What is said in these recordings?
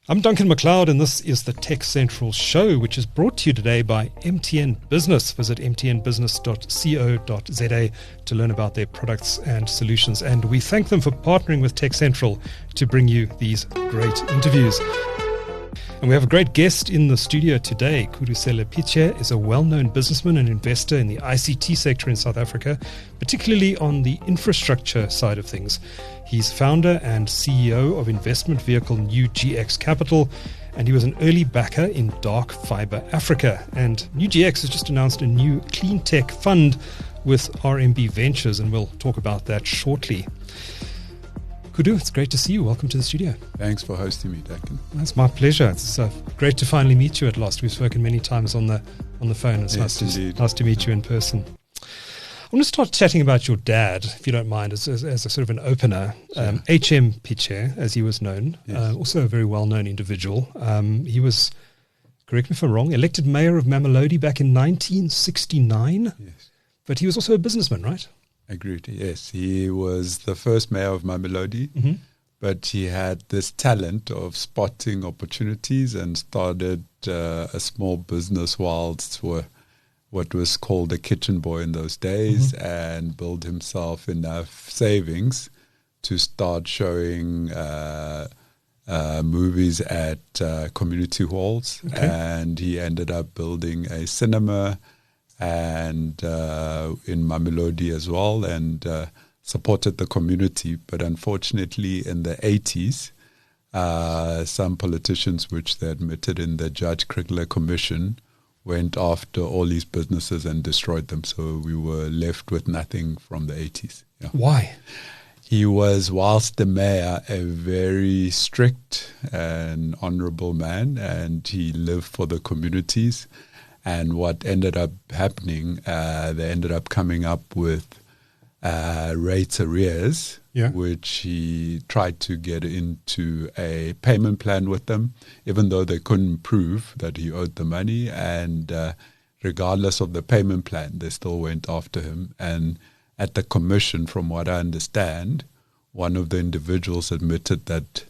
I'm Duncan McLeod, and this is the TechCentral Show, which is brought to you today by MTN Business. Visit mtnbusiness.co.za to learn about their products and solutions. And we thank them for partnering with TechCentral to bring you these great interviews. And we have a great guest in the studio today. Khudusela Pitje is a well-known businessman and investor in the ICT sector in South Africa, particularly on the infrastructure side of things. He's founder and CEO of investment vehicle Airnegize Capital, and he was an early backer in dark fiber Africa. And Airnegize has just announced a new clean tech fund with RMB Ventures, and we'll talk about that shortly. Khudu, it's great to see you. Welcome to the studio. Thanks for hosting me, Duncan. It's my pleasure. It's great to finally meet you at last. We've spoken many times on the phone. It's nice to meet you in person. I want to start chatting about your dad, if you don't mind, as a sort of an opener. Sure. HM Pitje, as he was known, yes. Also a very well-known individual. He was, correct me if I'm wrong, elected mayor of Mamelodi back in 1969. Yes. But he was also a businessman, right? Agreed. Yes, he was the first mayor of Mamelodi, but he had this talent of spotting opportunities and started a small business whilst what was called a kitchen boy in those days, and built himself enough savings to start showing movies at community halls. Okay. And he ended up building a cinema and in Mamelodi as well, and supported the community. But unfortunately, in the 80s, some politicians, which they admitted in the Judge Krigler Commission, went after all these businesses and destroyed them. So we were left with nothing from the 80s. Yeah. Why? He was, whilst the mayor, a very strict and honorable man, and he lived for the communities. And what ended up happening, they ended up coming up with rates arrears, which he tried to get into a payment plan with them, even though they couldn't prove that he owed the money. And regardless of the payment plan, they still went after him. And at the commission, from what I understand, one of the individuals admitted that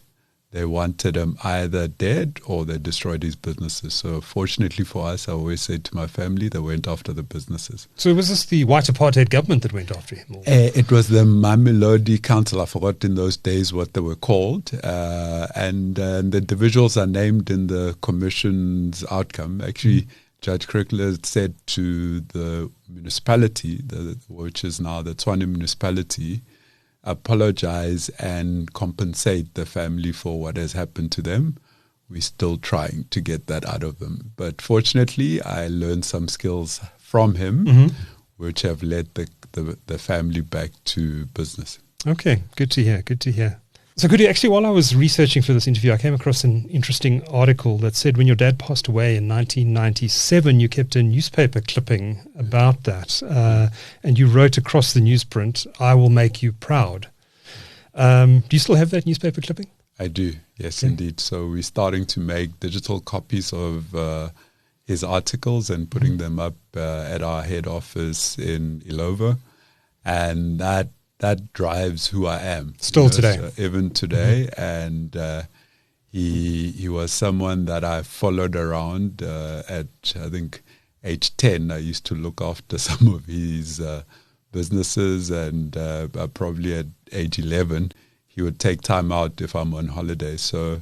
they wanted him either dead or they destroyed his businesses. So fortunately for us, I always say to my family, they went after the businesses. So was this the white apartheid government that went after him? It was the Mamelodi Council. I forgot in those days what they were called. And the individuals are named in the commission's outcome. Actually, Judge Krigler said to the municipality, which is now the Tshwane municipality, apologize and compensate the family for what has happened to them. We're still trying to get that out of them. But fortunately, I learned some skills from him, which have led the family back to business. Okay, good to hear, good to hear. So Khudu, actually, while I was researching for this interview, I came across an interesting article that said when your dad passed away in 1997, you kept a newspaper clipping about that. And you wrote across the newsprint, "I will make you proud." Do you still have that newspaper clipping? I do, yes, indeed. So we're starting to make digital copies of his articles and putting them up at our head office in Illovo. And that drives who I am. Still today. So even today. And he was someone that I followed around at, I think, age 10. I used to look after some of his businesses, and probably at age 11, he would take time out if I'm on holiday. So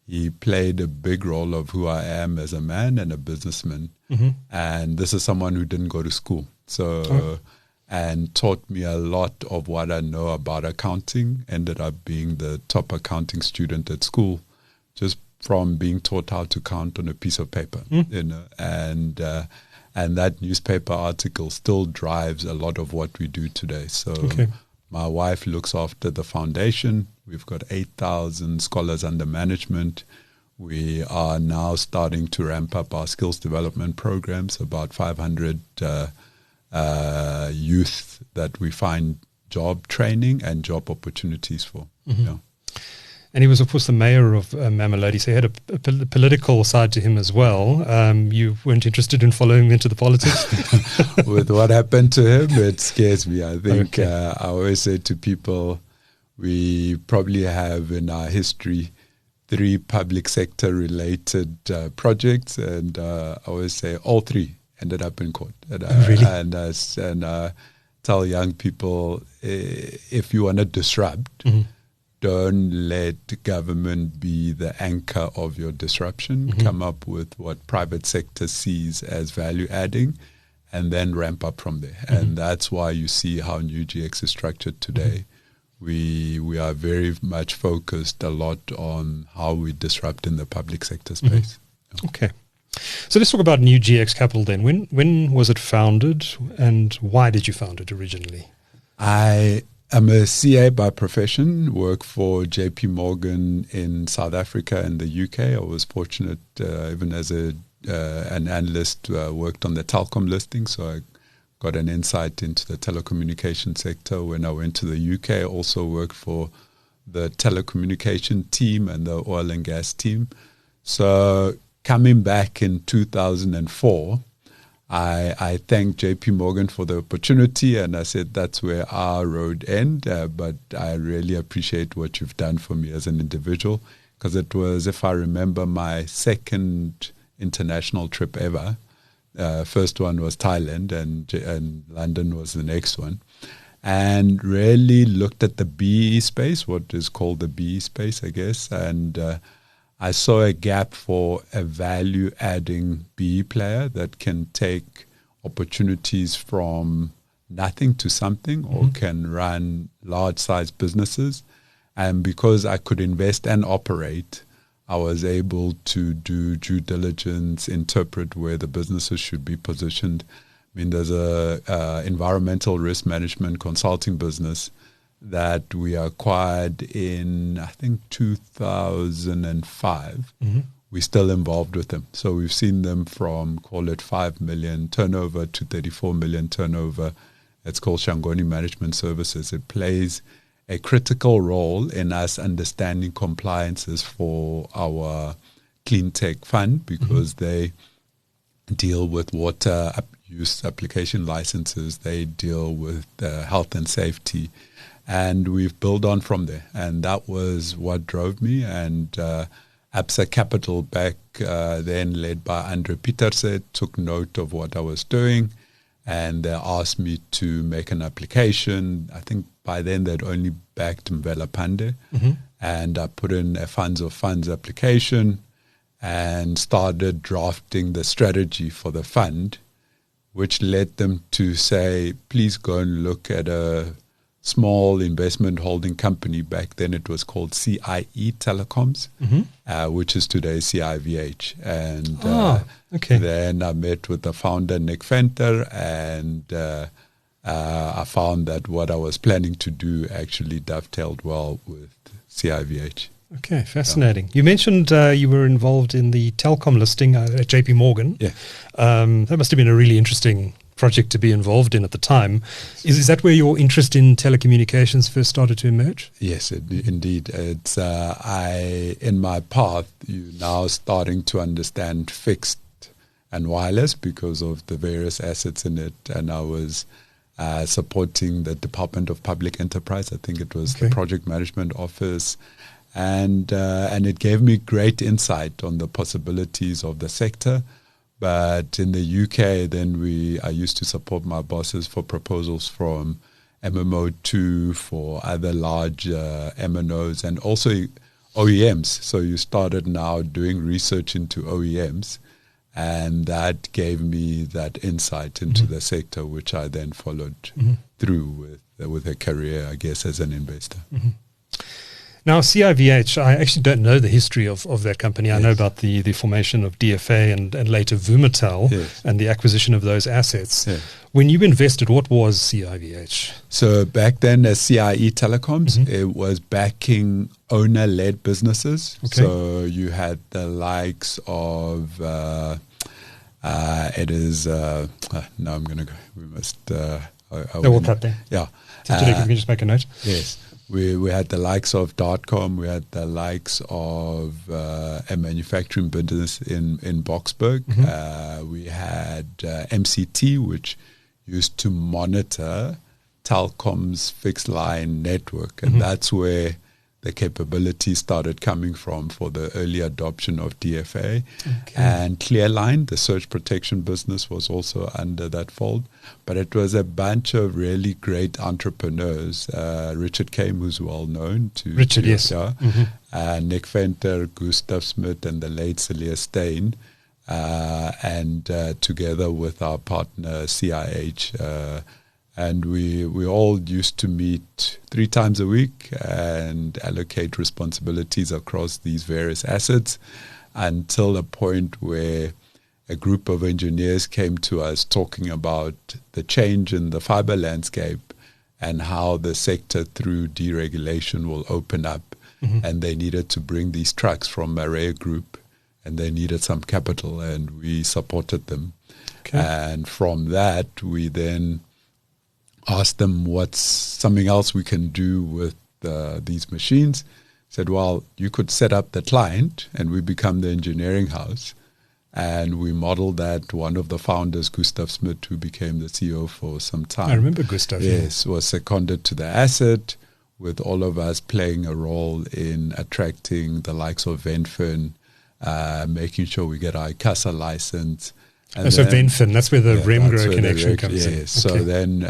he played a big role of who I am as a man and a businessman. And this is someone who didn't go to school. So... and taught me a lot of what I know about accounting. Ended up being the top accounting student at school, just from being taught how to count on a piece of paper. You know, and that newspaper article still drives a lot of what we do today. So my wife looks after the foundation. We've got 8,000 scholars under management. We are now starting to ramp up our skills development programs, about 500 youth that we find job training and job opportunities for. Yeah. And he was, of course, the mayor of Mamelodi, so he had a political side to him as well. You weren't interested in following him into the politics? With what happened to him, it scares me. I think I always say to people, we probably have in our history 3 public sector related projects, and I always say all 3 ended up in court. And, really? And tell young people, if you want to disrupt, don't let government be the anchor of your disruption. Come up with what private sector sees as value adding, and then ramp up from there. And that's why you see how New GX is structured today. We are very much focused a lot on how we disrupt in the public sector space. Okay. So let's talk about New GX Capital then. When was it founded, and why did you found it originally? I'm a CA by profession, work for JP Morgan in South Africa and the UK. I was fortunate, even as an analyst, worked on the Telkom listing, so I got an insight into the telecommunication sector. When I went to the UK, I also worked for the telecommunication team and the oil and gas team. So coming back in 2004, I thanked JP Morgan for the opportunity, and I said that's where our road ends, but I really appreciate what you've done for me as an individual, because it was, if I remember, my second international trip ever. First one was Thailand, and London was the next one, and really looked at the BE space, what is called the BE space, I guess, and I saw a gap for a value-adding BE player that can take opportunities from nothing to something, or can run large-sized businesses. And because I could invest and operate, I was able to do due diligence, interpret where the businesses should be positioned. I mean, there's a environmental risk management consulting business that we acquired in, I think, 2005. We're still involved with them. So we've seen them from, call it 5 million turnover to 34 million turnover. It's called Shangoni Management Services. It plays a critical role in us understanding compliances for our clean tech fund, because they deal with water use application licenses. They deal with health and safety. And we've built on from there. And that was what drove me. And Absa Capital back then, led by Andre Pieterse, took note of what I was doing. And they asked me to make an application. I think by then they'd only backed Mvela Pande. And I put in a funds of funds application and started drafting the strategy for the fund, which led them to say, please go and look at a small investment holding company. Back then it was called CIE Telecoms, which is today CIVH. And then I met with the founder, Nick Venter, and I found that what I was planning to do actually dovetailed well with CIVH. Okay, fascinating. You mentioned you were involved in the Telkom listing at JP Morgan. Yeah. That must have been a really interesting project to be involved in at the time. Is that where your interest in telecommunications first started to emerge? Yes, indeed. It's in my path, you're now starting to understand fixed and wireless because of the various assets in it. And I was supporting the Department of Public Enterprise. I think it was the Project Management Office. And it gave me great insight on the possibilities of the sector. But in the UK, then I used to support my bosses for proposals from MMO2, for other large MNOs, and also OEMs. So you started now doing research into OEMs, and that gave me that insight into the sector, which I then followed through with a career, I guess, as an investor. Now, CIVH, I actually don't know the history of that company. I know about the formation of DFA and later Vumatel and the acquisition of those assets. When you invested, what was CIVH? So back then, as CIE Telecoms, it was backing owner-led businesses. So you had the likes of, now I'm going to go, we must... we'll cut there. Yeah. You can just make a note. Yes. We had the likes of .com. We had the likes of a manufacturing business in Boksburg. We had MCT, which used to monitor Telkom's fixed line network. And that's where the capability started coming from for the early adoption of DFA. And Clearline, the search protection business, was also under that fold. But it was a bunch of really great entrepreneurs. Richard Kame, who's well known to Richard, yes. Nick Venter, Gustav Smith, and the late Celia Steyn, and together with our partner CIH. And we all used to meet 3 times a week and allocate responsibilities across these various assets until a point where a group of engineers came to us talking about the change in the fiber landscape and how the sector through deregulation will open up. And they needed to bring these trucks from Array Group, and they needed some capital, and we supported them. And from that, we then asked them what's something else we can do with these machines. Said, well, you could set up the client and we become the engineering house. And we modeled that. One of the founders, Gustav Smith, who became the CEO for some time. I remember Gustav. Yes, was seconded to the asset, with all of us playing a role in attracting the likes of Venfin, making sure we get our ICASA license. And so Venfin, that's where the Remgro connection comes in. So then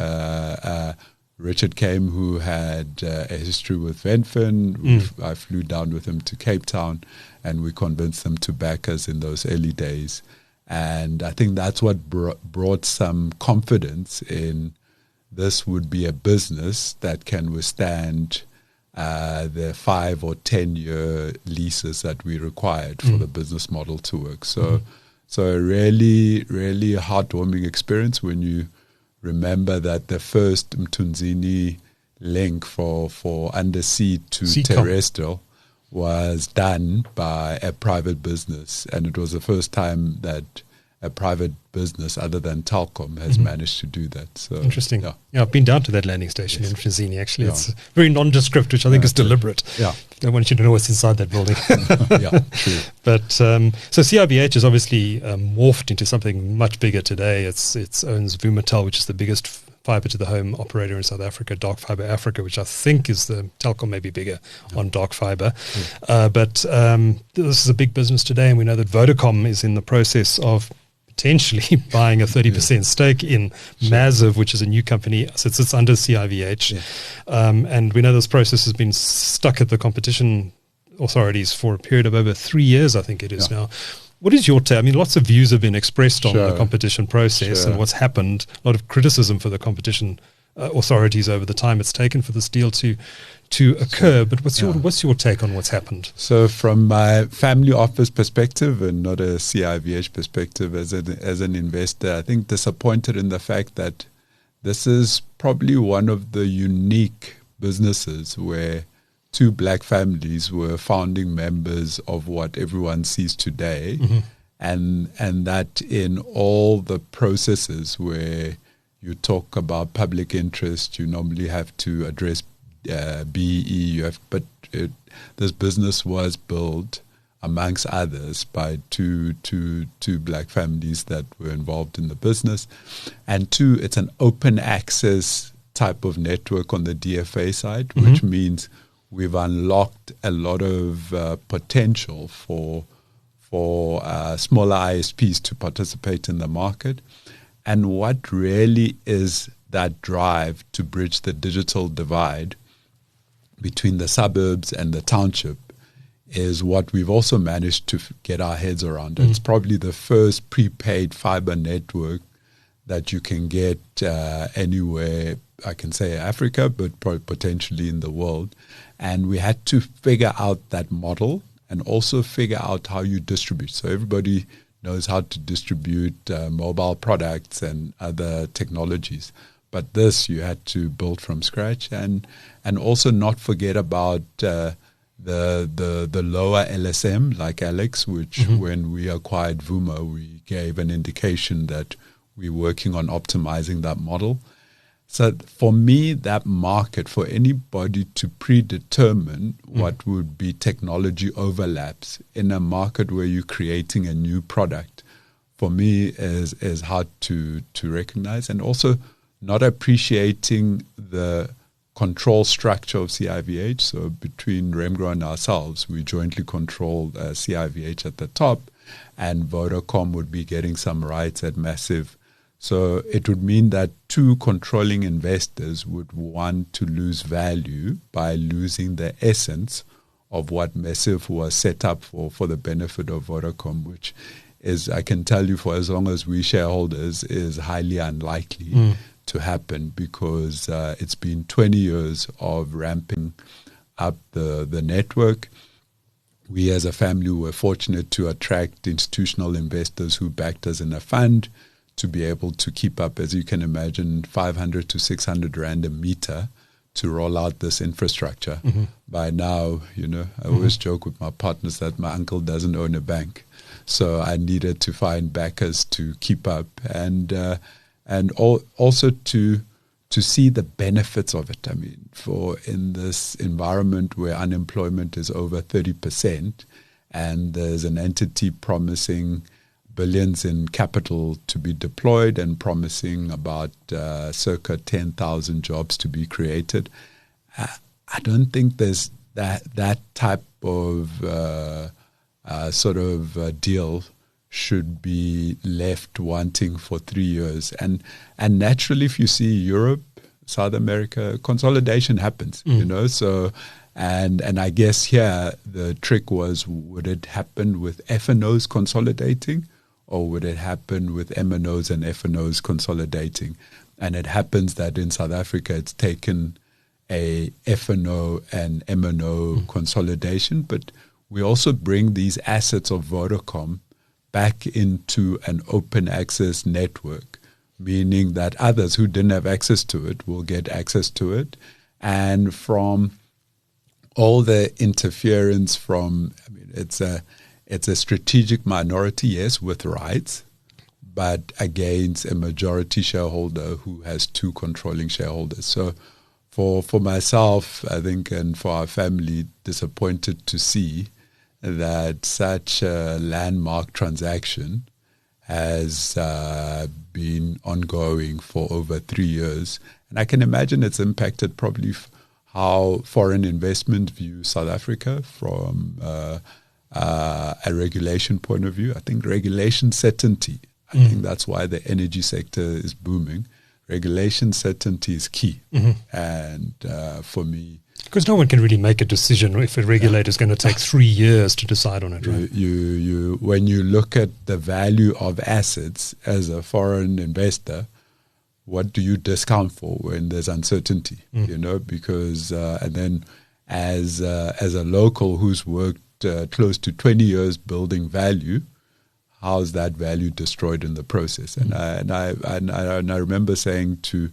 Richard Kame, who had a history with Venfin, I flew down with him to Cape Town, and we convinced them to back us in those early days. And I think that's what brought some confidence in this would be a business that can withstand the 5 or 10 year leases that we required for the business model to work. So a really, really heartwarming experience when you remember that the first Mtunzini link for undersea to terrestrial was done by a private business. And it was the first time that a private business other than Telkom has managed to do that. So interesting. Yeah, I've been down to that landing station in Mtunzini. Actually, it's very nondescript, which I think is deliberate. I want you to know what's inside that building. True. But so CIVH has obviously morphed into something much bigger today. It owns Vumatel, which is the biggest fiber to the home operator in South Africa, Dark Fiber Africa, which I think is the Telkom maybe bigger on dark fiber. But this is a big business today, and we know that Vodacom is in the process of potentially buying a 30% stake in Massive, which is a new company. So it sits under CIVH. And we know this process has been stuck at the competition authorities for a period of over 3 years, I think it is now. What is your take? I mean, lots of views have been expressed on the competition process and what's happened. A lot of criticism for the competition authorities over the time it's taken for this deal to occur. But what's your take on what's happened? So from my family office perspective and not a CIVH perspective, as an investor, I think disappointed in the fact that this is probably one of the unique businesses where 2 black families were founding members of what everyone sees today, and that in all the processes where you talk about public interest, you normally have to address BEE. This business was built, amongst others, by two black families that were involved in the business, and 2, it's an open access type of network on the DFA side, which means we've unlocked a lot of potential for smaller ISPs to participate in the market. And what really is that drive to bridge the digital divide between the suburbs and the township is what we've also managed to get our heads around. It's probably the first prepaid fiber network that you can get anywhere, I can say Africa, but potentially in the world. And we had to figure out that model and also figure out how you distribute. So everybody knows how to distribute mobile products and other technologies. But this you had to build from scratch, and also not forget about the lower LSM like Alex, which when we acquired Vuma, we gave an indication that we're working on optimizing that model. So for me, that market, for anybody to predetermine what would be technology overlaps in a market where you're creating a new product, for me is hard to recognize, and also not appreciating the control structure of CIVH. So between Remgro and ourselves, we jointly control CIVH at the top, and Vodacom would be getting some rights at Massive. So it would mean that two controlling investors would want to lose value by losing the essence of what Massive was set up for the benefit of Vodacom, which is, I can tell you, for as long as we shareholders, is highly unlikely to happen, because it's been 20 years of ramping up the network. We as a family were fortunate to attract institutional investors who backed us in a fund to be able to keep up, as you can imagine, 500 to 600 rand a meter to roll out this infrastructure. By now, I always joke with my partners that my uncle doesn't own a bank. So I needed to find backers to keep up, and also to see the benefits of it. I mean, in this environment where unemployment is over 30%, and there's an entity promising billions in capital to be deployed and promising about circa 10,000 jobs to be created, I don't think there's that type of deal should be left wanting for 3 years. And naturally, if you see Europe, South America, consolidation happens, So, and I guess here the trick was, would it happen with F&Os consolidating, or would it happen with M&Os and F&Os consolidating? And it happens that in South Africa, it's taken a F&O and M&O consolidation, but we also bring these assets of Vodacom back into an open access network, meaning that others who didn't have access to it will get access to it. And from all the interference it's a strategic minority, yes, with rights, but against a majority shareholder who has two controlling shareholders. So for myself, I think, and for our family, disappointed to see that such a landmark transaction has been ongoing for over 3 years. And I can imagine it's impacted probably how foreign investment views South Africa from a regulation point of view. I think regulation certainty, I think that's why the energy sector is booming. Regulation certainty is key. And for me, because no one can really make a decision if a regulator is going to take 3 years to decide on it. Right? When you look at the value of assets as a foreign investor, what do you discount for when there's uncertainty? Because and then as a local who's worked close to 20 years building value, how's that value destroyed in the process? And I remember saying to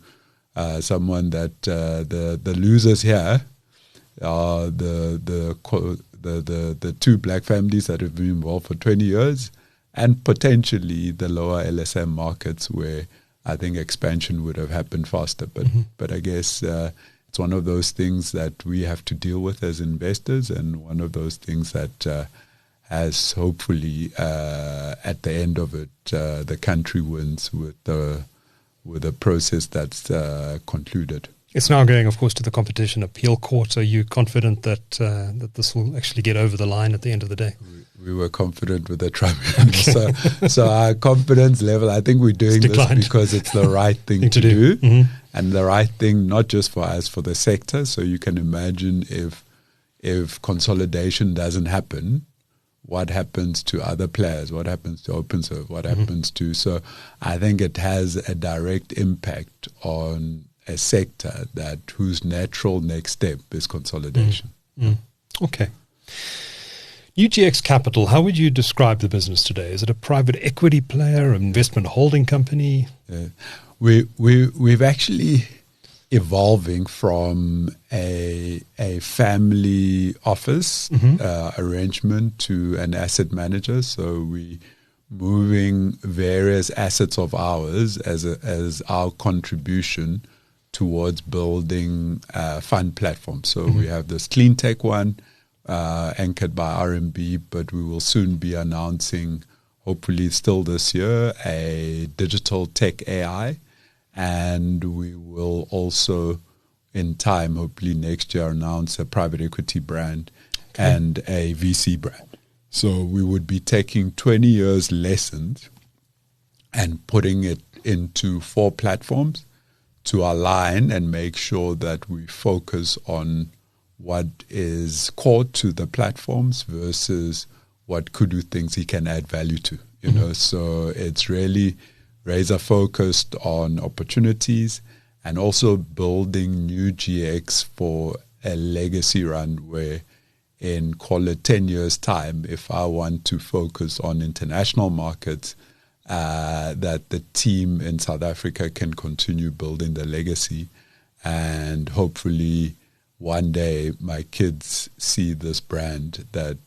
someone that the losers here are the two black families that have been involved for 20 years, and potentially the lower LSM markets where I think expansion would have happened faster. But I guess it's one of those things that we have to deal with as investors, and one of those things that has hopefully at the end of it, the country wins with a process that's concluded. It's now going, of course, to the Competition Appeal Court. Are you confident that this will actually get over the line at the end of the day? We were confident with the tribunal. So our confidence level, I think we're doing this because it's the right thing to do. And the right thing, not just for us, for the sector. So you can imagine if consolidation doesn't happen, what happens to other players? What happens to OpenServe? What happens to... So I think it has a direct impact on a sector whose natural next step is consolidation. Okay. UGX Capital, how would you describe the business today? Is it a private equity player, an investment holding company? We've actually evolving from a family office arrangement to an asset manager. So we moving various assets of ours as our contribution towards building a fund platform. So we have this clean tech one anchored by RMB, but we will soon be announcing, hopefully still this year, a digital tech AI. And we will also in time, hopefully next year, announce a private equity brand and a VC brand. So we would be taking 20 years lessons and putting it into 4 platforms to align and make sure that we focus on what is core to the platforms versus what Khudu thinks he can add value to. You know, so it's really razor focused on opportunities and also building new GX for a legacy run where in, call it 10 years time, if I want to focus on international markets, that the team in South Africa can continue building the legacy, and hopefully one day my kids see this brand that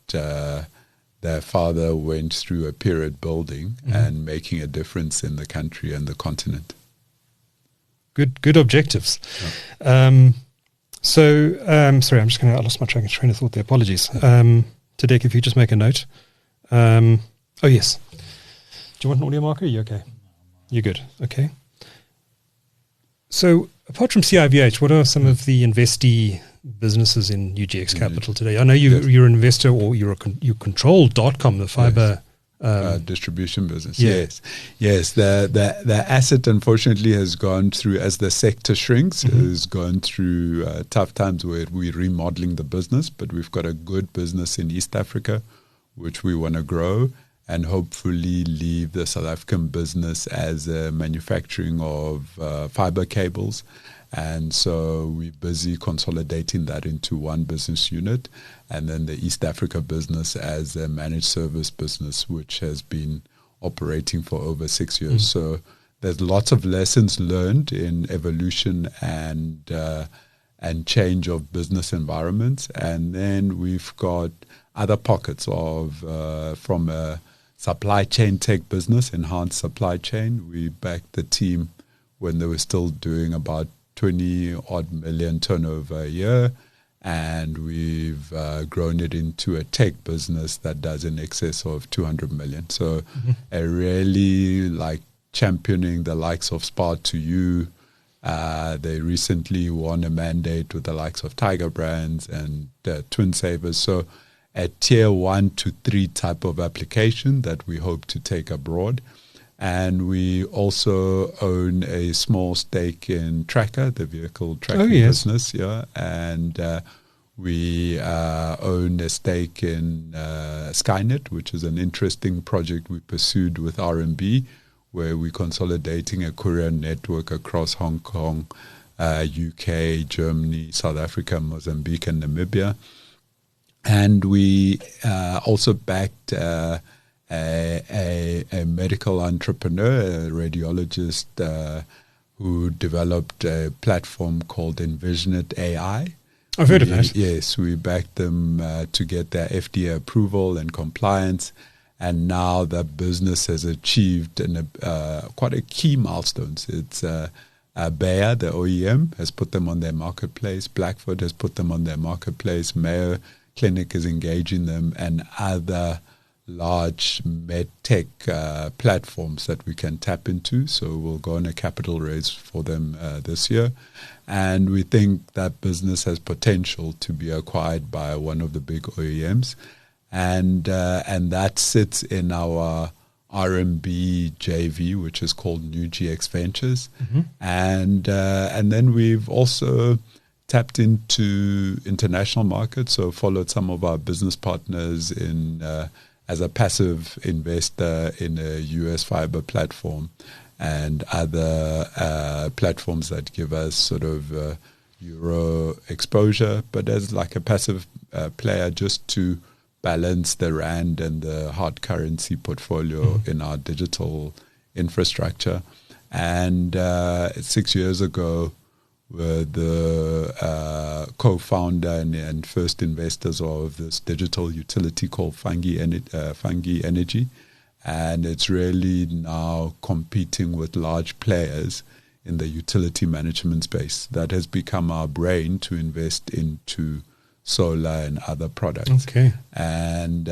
their father went through a period building and making a difference in the country and the continent. Good objectives. Yeah. Sorry, I lost my train of thought there. Apologies. Tadek, if you just make a note. Oh, yes. Do you want an audio marker? Are you okay? You're good. Okay. So apart from CIVH, what are some of the investee businesses in UGX Capital today? I know you're an investor, or you control .com, the Fibre distribution business. Yes. The asset unfortunately has gone through, as the sector shrinks, has gone through tough times where we're remodeling the business, but we've got a good business in East Africa, which we want to grow and hopefully leave the South African business as a manufacturing of fiber cables. And so we're busy consolidating that into one business unit, and then the East Africa business as a managed service business, which has been operating for over 6 years. So there's lots of lessons learned in evolution and change of business environments. And then we've got other pockets of from a supply chain tech business, enhanced supply chain. We backed the team when they were still doing about 20 odd million turnover a year, and we've grown it into a tech business that does in excess of 200 million. So I really like championing the likes of Spar2U. They recently won a mandate with the likes of Tiger Brands and Twin Savers. So a tier 1 to 3 type of application that we hope to take abroad. And we also own a small stake in Tracker, the vehicle tracking business. Yeah, and we own a stake in Skynet, which is an interesting project we pursued with RMB, where we're consolidating a courier network across Hong Kong, UK, Germany, South Africa, Mozambique, and Namibia. And we also backed a medical entrepreneur, a radiologist who developed a platform called Envisionit AI. I've heard of that. Yes, we backed them to get their FDA approval and compliance. And now that business has achieved quite a key milestones. It's Bayer, the OEM, has put them on their marketplace. Blackford has put them on their marketplace. Mayo Clinic is engaging them, and other large med tech platforms that we can tap into. So we'll go on a capital raise for them this year. And we think that business has potential to be acquired by one of the big OEMs. And that sits in our RMB JV, which is called New GX Ventures. And then we've also tapped into international markets, so followed some of our business partners in as a passive investor in a US fiber platform and other platforms that give us sort of euro exposure, but as like a passive player just to balance the rand and the hard currency portfolio in our digital infrastructure. And 6 years ago, were the co-founder and first investors of this digital utility called Fungi Energy. And it's really now competing with large players in the utility management space. That has become our brain to invest into solar and other products. Okay. And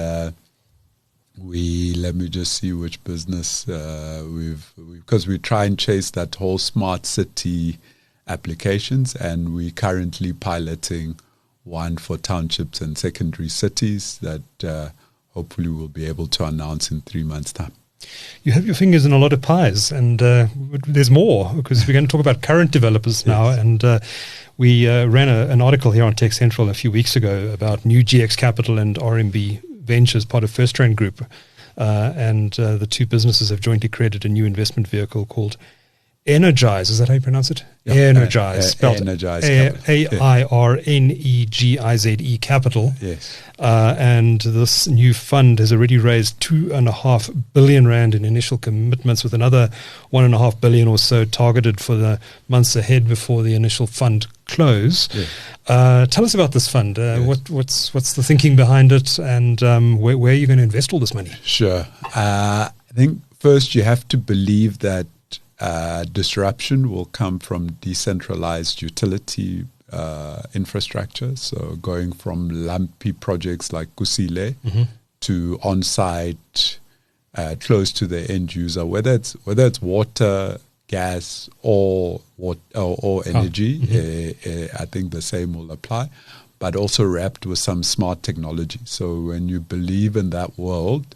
let me just see which business because we try and chase that whole smart city applications, and we're currently piloting one for townships and secondary cities that hopefully we'll be able to announce in 3 months' time. You have your fingers in a lot of pies, and there's more, because we're going to talk about current developers now. And we ran an article here on TechCentral a few weeks ago about new GX Capital and RMB Ventures, part of First Trend Group. And the two businesses have jointly created a new investment vehicle called Airnegize. Is that how you pronounce it? Yeah. Airnegize, spelled Airnegize Airnegize Capital. Yes. And this new fund has already raised 2.5 billion rand in initial commitments, with another 1.5 billion or so targeted for the months ahead before the initial fund close. Yes. Tell us about this fund. Yes. What's the thinking behind it, and where are you going to invest all this money? Sure. I think first you have to believe that disruption will come from decentralized utility infrastructure. So going from lumpy projects like Kusile to on-site, close to the end user, whether it's water, gas, or energy. I think the same will apply, but also wrapped with some smart technology. So when you believe in that world,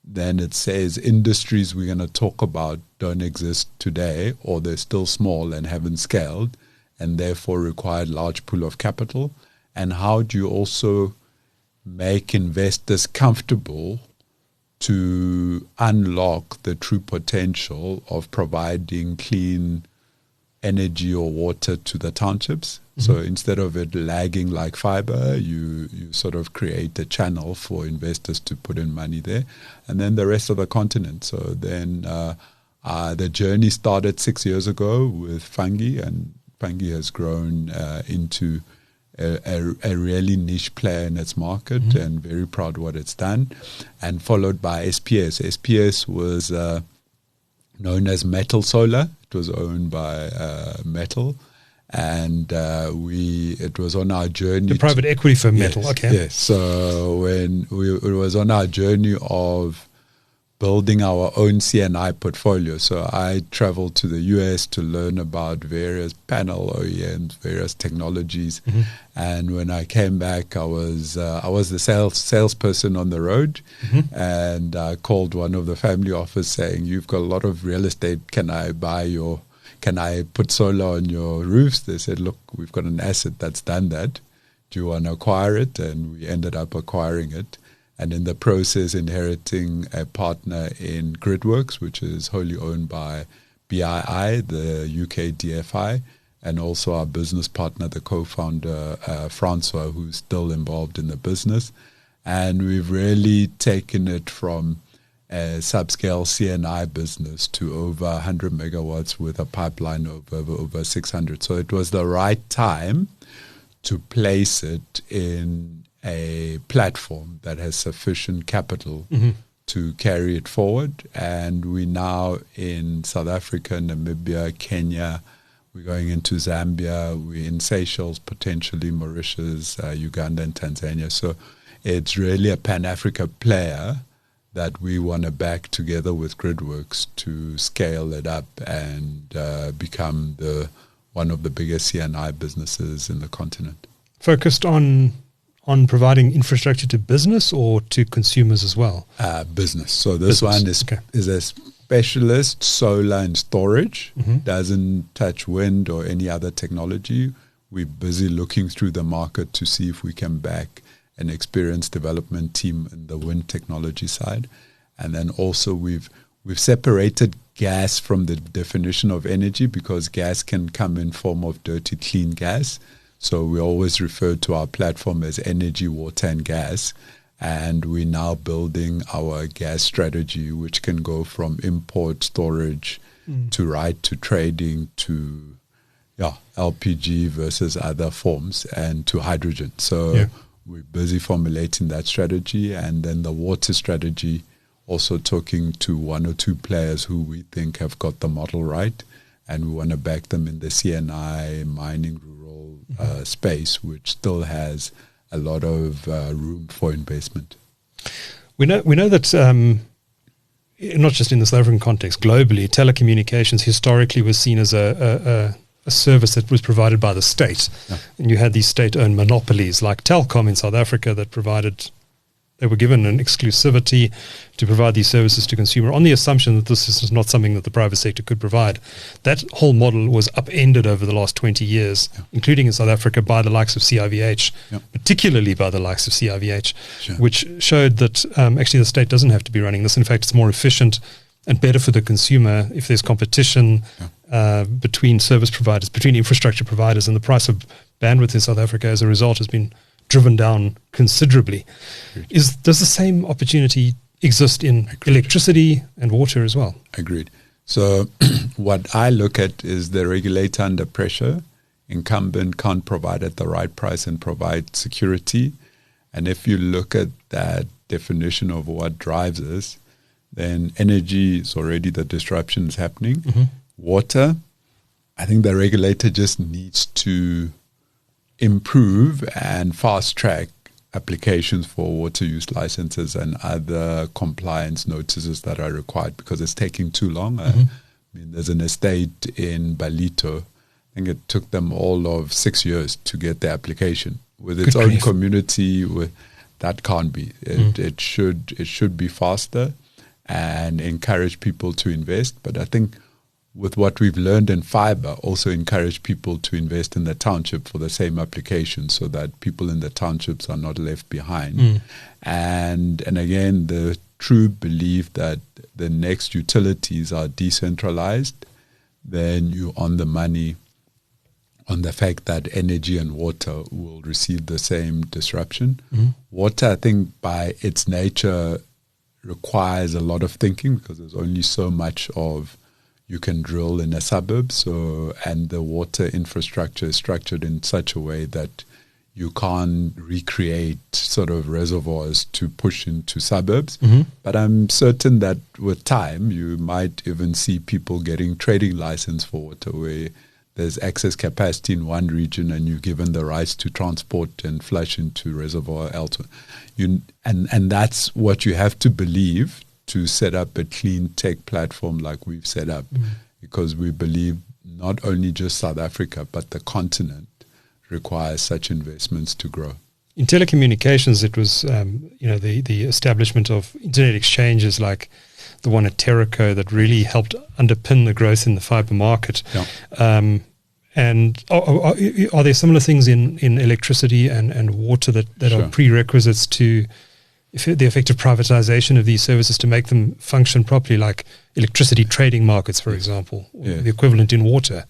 then it says industries we're going to talk about don't exist today, or they're still small and haven't scaled, and therefore require a large pool of capital. And how do you also make investors comfortable to unlock the true potential of providing clean energy or water to the townships? So instead of it lagging like fiber, you sort of create a channel for investors to put in money there, and then the rest of the continent. So then the journey started 6 years ago with Fungi, and Fungi has grown into a really niche player in its market, and very proud of what it's done. And followed by SPS. SPS was known as Metal Solar. It was owned by Metal. And it was on our journey. The private equity firm Metal, yes, okay. Yes. So when it was on our journey of building our own CNI portfolio. So I traveled to the US to learn about various panel OEMs, various technologies. And when I came back, I was the salesperson on the road, and I called one of the family office saying, "You've got a lot of real estate. Can I put solar on your roofs?" They said, "Look, we've got an asset that's done that. Do you want to acquire it?" And we ended up acquiring it. And in the process, inheriting a partner in Gridworks, which is wholly owned by BII, the UK DFI, and also our business partner, the co-founder, Francois, who's still involved in the business. And we've really taken it from a subscale CNI business to over 100 megawatts with a pipeline of over 600. So it was the right time to place it in a platform that has sufficient capital to carry it forward. And we're now in South Africa, Namibia, Kenya. We're going into Zambia. We're in Seychelles, potentially Mauritius, Uganda, and Tanzania. So it's really a Pan-Africa player that we want to back together with Gridworks to scale it up and become one of the biggest CNI businesses in the continent. Focused on providing infrastructure to business or to consumers as well? Business. So this one is a specialist solar and storage. Doesn't touch wind or any other technology. We're busy looking through the market to see if we can back an experienced development team in the wind technology side. And then also we've separated gas from the definition of energy, because gas can come in form of dirty, clean gas. So we always refer to our platform as energy, water, and gas. And we're now building our gas strategy, which can go from import, storage, to right to trading, to LPG versus other forms, and to hydrogen. So we're busy formulating that strategy. And then the water strategy, also talking to one or two players who we think have got the model right. And we want to back them in the CNI, mining, rural space, which still has a lot of room for investment. We know that not just in the South African context, globally, telecommunications historically was seen as a a service that was provided by the state. Yeah. And you had these state-owned monopolies like Telkom in South Africa that they were given an exclusivity to provide these services to consumer on the assumption that this is not something that the private sector could provide. That whole model was upended over the last 20 years, including in South Africa by the likes of CIVH, particularly by the likes of CIVH, which showed that actually the state doesn't have to be running this. In fact, it's more efficient and better for the consumer if there's competition between service providers, between infrastructure providers, and the price of bandwidth in South Africa as a result has been driven down considerably. Does the same opportunity exist in electricity and water as well? Agreed. So what I look at is the regulator under pressure. Incumbent can't provide at the right price and provide security. And if you look at that definition of what drives us, then energy is already the disruption is happening. Water, I think the regulator just needs to improve and fast track applications for water use licenses and other compliance notices that are required because it's taking too long. I mean, there's an estate in Balito. I think it took them all of 6 years to get the application with its own community. That can't be. It should be faster and encourage people to invest. But I think with what we've learned in Fibre, also encourage people to invest in the township for the same application so that people in the townships are not left behind. And again, the true belief that the next utilities are decentralized, then you're on the money on the fact that energy and water will receive the same disruption. Water, I think, by its nature requires a lot of thinking because there's only so much of you can drill in a suburb. And the water infrastructure is structured in such a way that you can't recreate sort of reservoirs to push into suburbs. But I'm certain that with time, you might even see people getting trading license for water where there's excess capacity in one region and you're given the rights to transport and flush into reservoir elsewhere. And that's what you have to believe to set up a clean tech platform like we've set up, because we believe not only just South Africa, but the continent requires such investments to grow. In telecommunications, it was the establishment of internet exchanges like the one at Terraco that really helped underpin the growth in the fibre market. And are there similar things in electricity and water that are prerequisites to the effective privatization of these services to make them function properly, like electricity trading markets, for example, or the equivalent in water?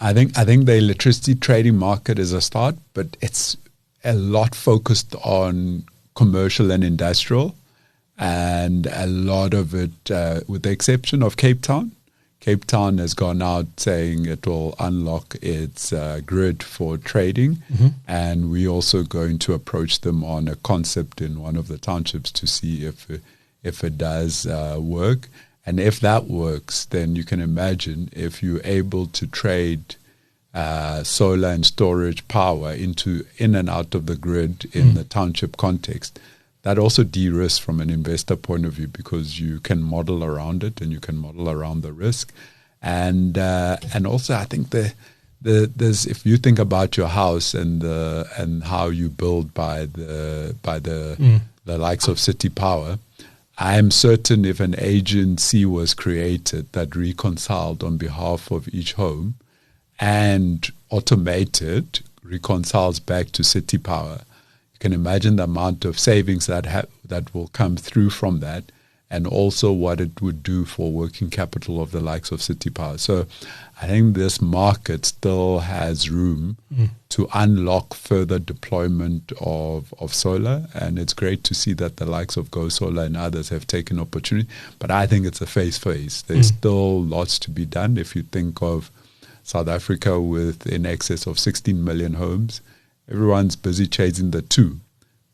I think the electricity trading market is a start, but it's a lot focused on commercial and industrial, and a lot of it, with the exception of Cape Town. Cape Town has gone out saying it will unlock its grid for trading, and we're also going to approach them on a concept in one of the townships to see if it does work. And if that works, then you can imagine if you're able to trade solar and storage power in and out of the grid in the township context. That also de-risks from an investor point of view because you can model around it and you can model around the risk. And also I think there's if you think about your house and how you build by the likes of City Power, I am certain if an agency was created that reconciled on behalf of each home and automated reconciles back to City Power, can imagine the amount of savings that will come through from that, and also what it would do for working capital of the likes of City Power. So I think this market still has room to unlock further deployment of solar, and it's great to see that the likes of Go Solar and others have taken opportunity. But I think it's a phase. There's still lots to be done. If you think of South Africa with in excess of 16 million homes, everyone's busy chasing the two,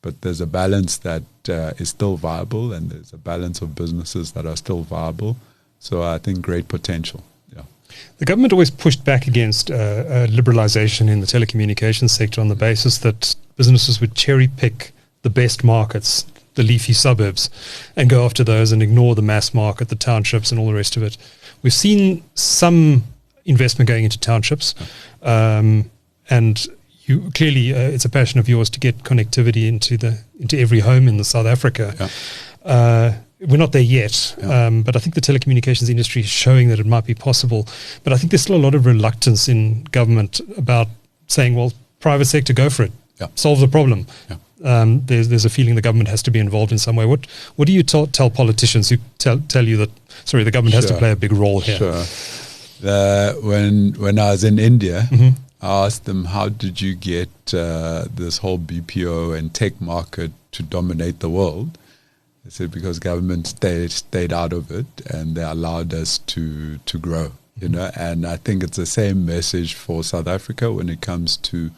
but there's a balance that is still viable, and there's a balance of businesses that are still viable. So I think great potential. The government always pushed back against liberalization in the telecommunications sector on the basis that businesses would cherry pick the best markets, the leafy suburbs, and go after those and ignore the mass market, the townships and all the rest of it. We've seen some investment going into townships, and you clearly it's a passion of yours to get connectivity into every home in South Africa. We're not there yet, but I think the telecommunications industry is showing that it might be possible. But I think there's still a lot of reluctance in government about saying, well, private sector, go for it, solve the problem. There's a feeling the government has to be involved in some way. What do you tell politicians who tell you that, sorry, the government has to play a big role here? When I was in India, I asked them, how did you get this whole BPO and tech market to dominate the world? They said, because government stayed out of it, and they allowed us to grow. And I think it's the same message for South Africa when it comes to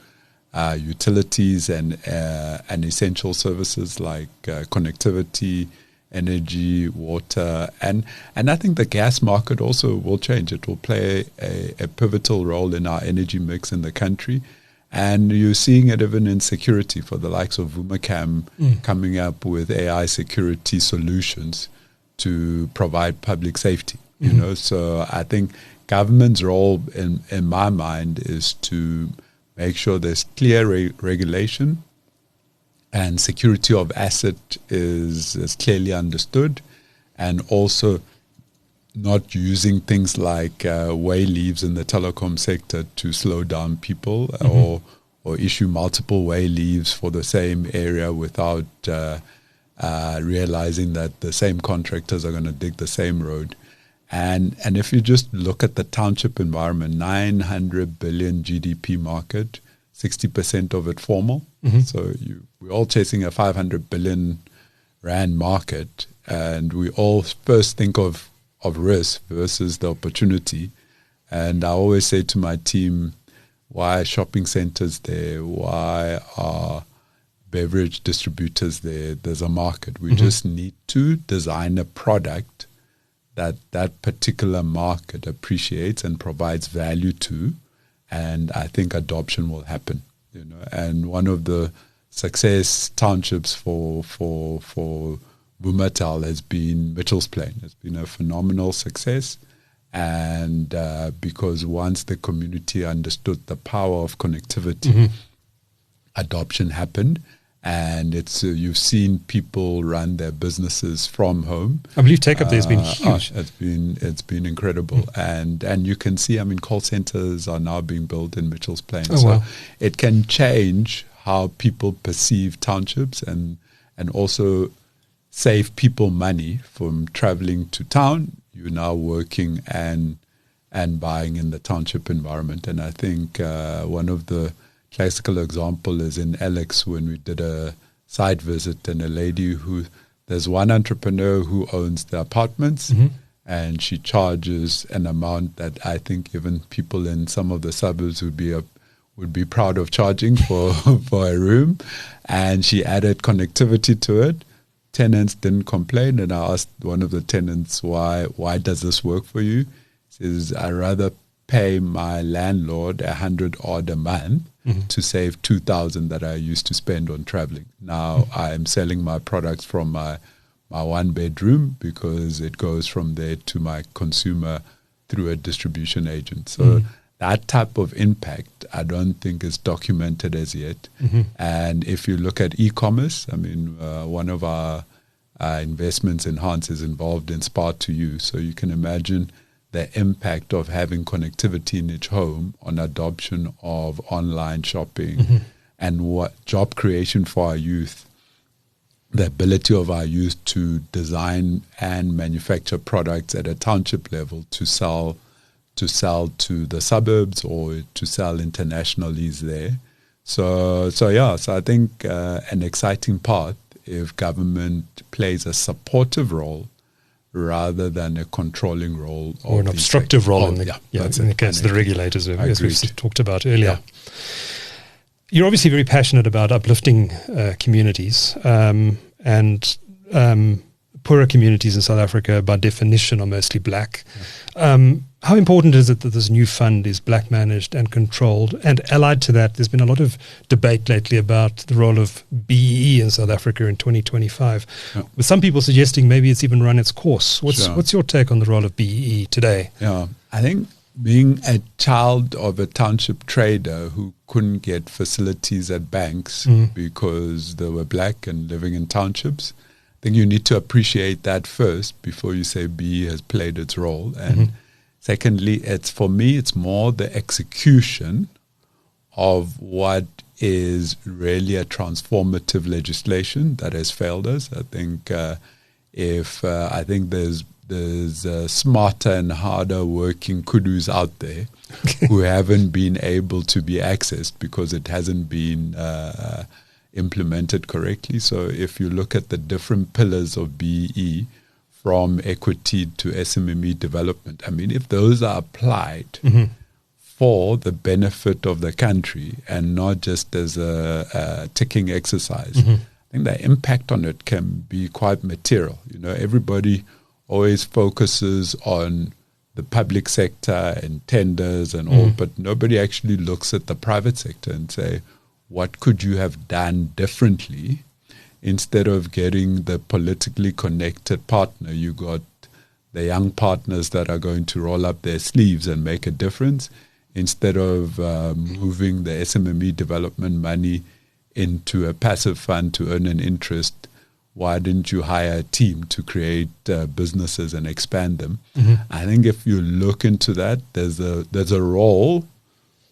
utilities and essential services like connectivity, energy, water, and I think the gas market also will change. It will play a pivotal role in our energy mix in the country. And you're seeing it even in security for the likes of Vumatel coming up with AI security solutions to provide public safety. So I think government's role in my mind is to make sure there's clear regulation and security of asset is clearly understood, and also not using things like way leaves in the telecom sector to slow down people or issue multiple way leaves for the same area without realizing that the same contractors are going to dig the same road. And if you just look at the township environment, 900 billion GDP market, 60% of it formal. So we're all chasing a 500 billion rand market, and we all first think of risk versus the opportunity. And I always say to my team, why are shopping centers there? Why are beverage distributors there? There's a market. We just need to design a product that particular market appreciates and provides value to, and I think adoption will happen. And one of the success townships for Vumatel has been Mitchell's Plain. It's been a phenomenal success, and because once the community understood the power of connectivity, adoption happened. And it's you've seen people run their businesses from home. I believe take-up there has been huge. It's been incredible, and you can see. I mean, call centers are now being built in Mitchell's Plain, so it can change how people perceive townships, and also save people money from traveling to town. You're now working and buying in the township environment, and I think one of the classical example is in Alex when we did a site visit, and a lady there's one entrepreneur who owns the apartments, and she charges an amount that I think even people in some of the suburbs would be proud of charging for a room, and she added connectivity to it. Tenants didn't complain, and I asked one of the tenants, why does this work for you? He says, I rather pay my landlord 100 odd a month to save 2,000 that I used to spend on traveling. Now I am selling my products from my one bedroom because it goes from there to my consumer through a distribution agent. So that type of impact I don't think is documented as yet. And if you look at e-commerce, I mean, one of our investments in Hans is involved in Spar2U. So you can imagine the impact of having connectivity in each home on adoption of online shopping and what job creation for our youth, the ability of our youth to design and manufacture products at a township level to sell to the suburbs or to sell internationally is there. So I think an exciting path if government plays a supportive role rather than a controlling role. Or an obstructive role in the case of the regulators, as we've talked about earlier. You're obviously very passionate about uplifting communities, and poorer communities in South Africa, by definition, are mostly black. How important is it that this new fund is black managed and controlled? And allied to that, there's been a lot of debate lately about the role of BEE in South Africa in 2025, with some people suggesting maybe it's even run its course. What's your take on the role of BEE today? Yeah, I think being a child of a township trader who couldn't get facilities at banks because they were black and living in townships, I think you need to appreciate that first before you say BE has played its role. And secondly, for me, it's more the execution of what is really a transformative legislation that has failed us. I think I think there's smarter and harder working Khudus out there who haven't been able to be accessed because it hasn't been implemented correctly. So if you look at the different pillars of BEE, from equity to SMME development, I mean, if those are applied for the benefit of the country and not just as a ticking exercise, I think the impact on it can be quite material. You know, everybody always focuses on the public sector and tenders and all, but nobody actually looks at the private sector and say, what could you have done differently? Instead of getting the politically connected partner, you got the young partners that are going to roll up their sleeves and make a difference. Instead of moving the SMME development money into a passive fund to earn an interest, why didn't you hire a team to create businesses and expand them? I think if you look into that, there's a role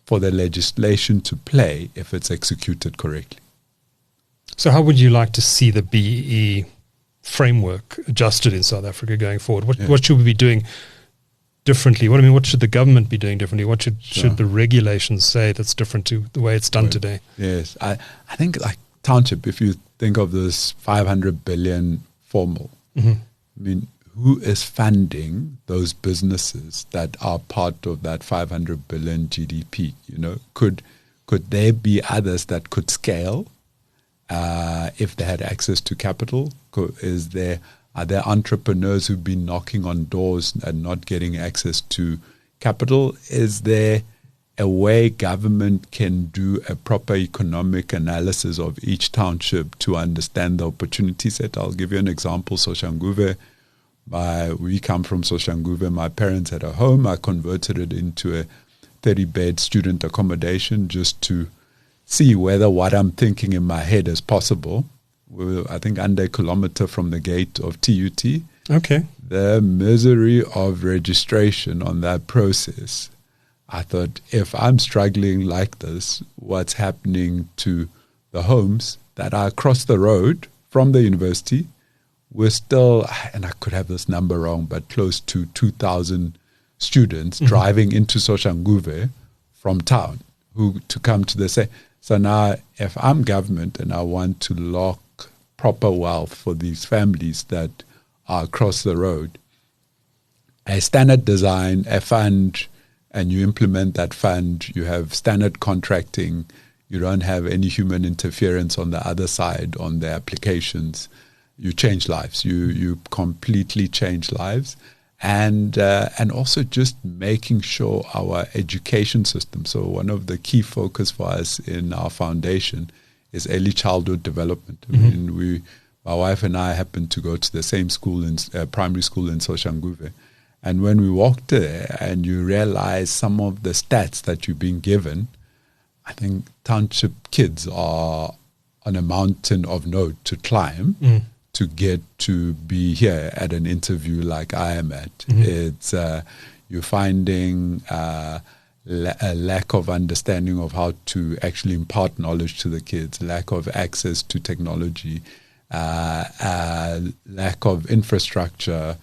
for the legislation to play if it's executed correctly. So how would you like to see the BEE framework adjusted in South Africa going forward? What should we be doing differently? What should the government be doing differently? What should the regulations say that's different to the way it's done today? Yes, I think like township, if you think of this 500 billion formal, I mean, who is funding those businesses that are part of that 500 billion GDP? You know, could there be others that could scale if they had access to capital? Are there entrepreneurs who've been knocking on doors and not getting access to capital? Is there a way government can do a proper economic analysis of each township to understand the opportunity set? I'll give you an example. Soshanguve, we come from Soshanguve. My parents had a home. I converted it into a 30-bed student accommodation just to see whether what I'm thinking in my head is possible. We're, I think, under a kilometer from the gate of TUT. Okay. The misery of registration on that process. I thought, if I'm struggling like this, what's happening to the homes that are across the road from the university? We're still, and I could have this number wrong, but close to 2,000 students driving into Soshanguve from town to come to the same. So now, if I'm government and I want to lock proper wealth for these families that are across the road, a standard design, a fund, and you implement that fund, you have standard contracting, you don't have any human interference on the other side on the applications, you change lives. You completely change lives. And also just making sure our education system. So one of the key focus for us in our foundation is early childhood development. I mean, my wife and I happened to go to the same school, in primary school in Soshanguve. And when we walked there and you realize some of the stats that you've been given, I think township kids are on a mountain of note to climb to get to be here at an interview like I am at. It's you're finding a lack of understanding of how to actually impart knowledge to the kids, lack of access to technology, lack of infrastructure,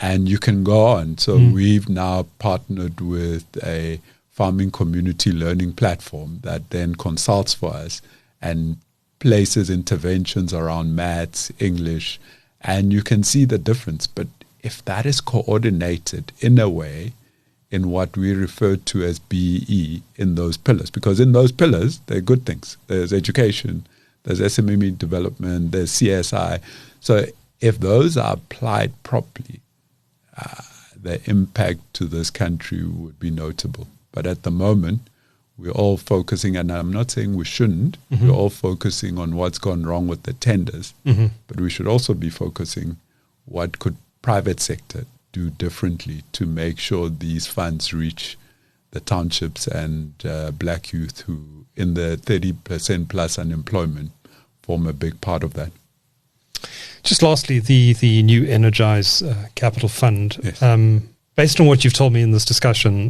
and you can go on. So we've now partnered with a farming community learning platform that then consults for us and places interventions around maths, English, and you can see the difference. But if that is coordinated in a way in what we refer to as BEE in those pillars, because in those pillars, there are good things. There's education, there's SMME development, there's CSI. So if those are applied properly, the impact to this country would be notable. But at the moment, we're all focusing, and I'm not saying we shouldn't, we're all focusing on what's gone wrong with the tenders, but we should also be focusing what could private sector do differently to make sure these funds reach the townships and black youth who, in the 30% plus unemployment, form a big part of that. Just lastly, the new Airnegize Capital Fund. Yes. Based on what you've told me in this discussion,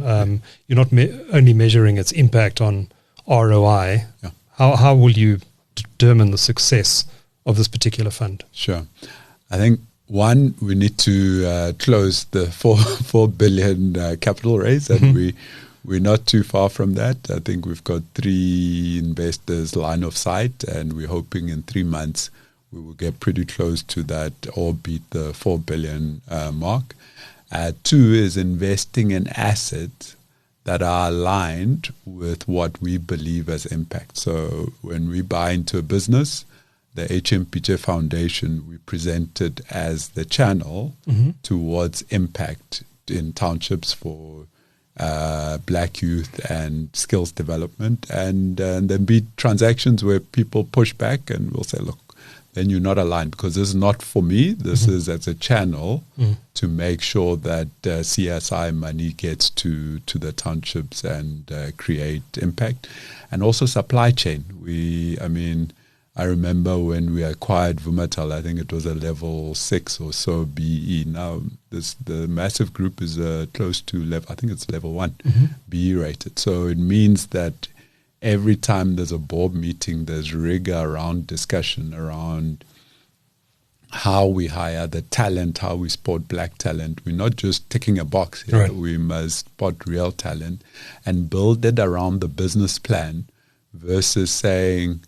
you're not only measuring its impact on ROI. Yeah. How will you determine the success of this particular fund? Sure. I think, one, we need to close the 4 billion capital raise, and we're not too far from that. I think we've got 3 investors line of sight, and we're hoping in 3 months we will get pretty close to that or beat the 4 billion mark. 2 is investing in assets that are aligned with what we believe as impact. So when we buy into a business, the RMB Pitje Foundation, we present it as the channel towards impact in townships for black youth and skills development, and then be transactions where people push back and we'll say, look, then you're not aligned, because this is not for me. This is as a channel to make sure that CSI money gets to the townships and create impact. And also supply chain. I remember when we acquired Vumatel, I think it was a level 6 or so BE. Now the massive group is close to level, I think it's level 1 BE rated. So it means that every time there's a board meeting, there's rigor around discussion around how we hire the talent, how we spot black talent. We're not just ticking a box here. Right. We must spot real talent and build it around the business plan versus saying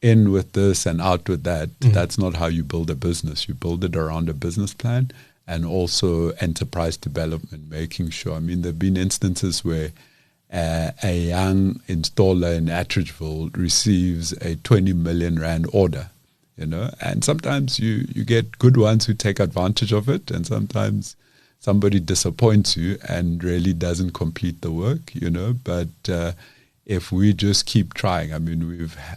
in with this and out with that. That's not how you build a business. You build it around a business plan and also enterprise development, making sure. There have been instances where a young installer in Atteridgeville receives a 20 million rand order, and sometimes you get good ones who take advantage of it, and sometimes somebody disappoints you and really doesn't complete the work, but if we just keep trying,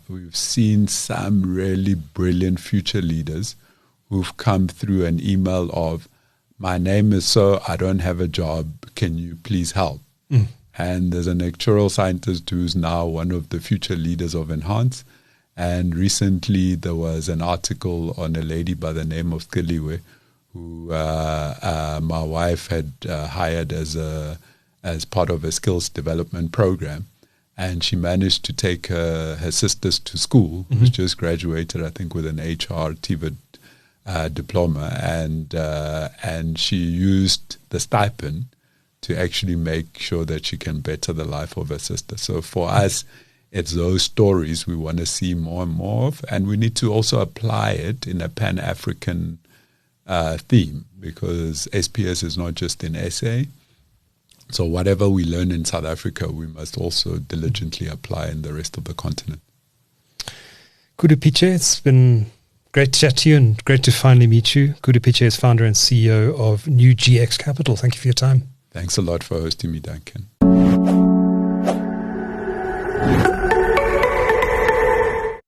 we've seen some really brilliant future leaders who've come through an email of, my name is so, I don't have a job, can you please help? And there's an actuarial scientist who's now one of the future leaders of Enhance. And recently there was an article on a lady by the name of Skiliwe, who my wife had hired as part of a skills development program. And she managed to take her sisters to school, who's just graduated, I think, with an HR TVET diploma. And she used the stipend to actually make sure that she can better the life of her sister. So for us, it's those stories we want to see more and more of, and we need to also apply it in a Pan-African theme, because SPS is not just in SA. So whatever we learn in South Africa, we must also diligently apply in the rest of the continent. Khudu Pitje, it's been great to chat to you and great to finally meet you. Khudu Pitje is founder and CEO of New GX Capital. Thank you for your time. Thanks a lot for hosting me, Duncan.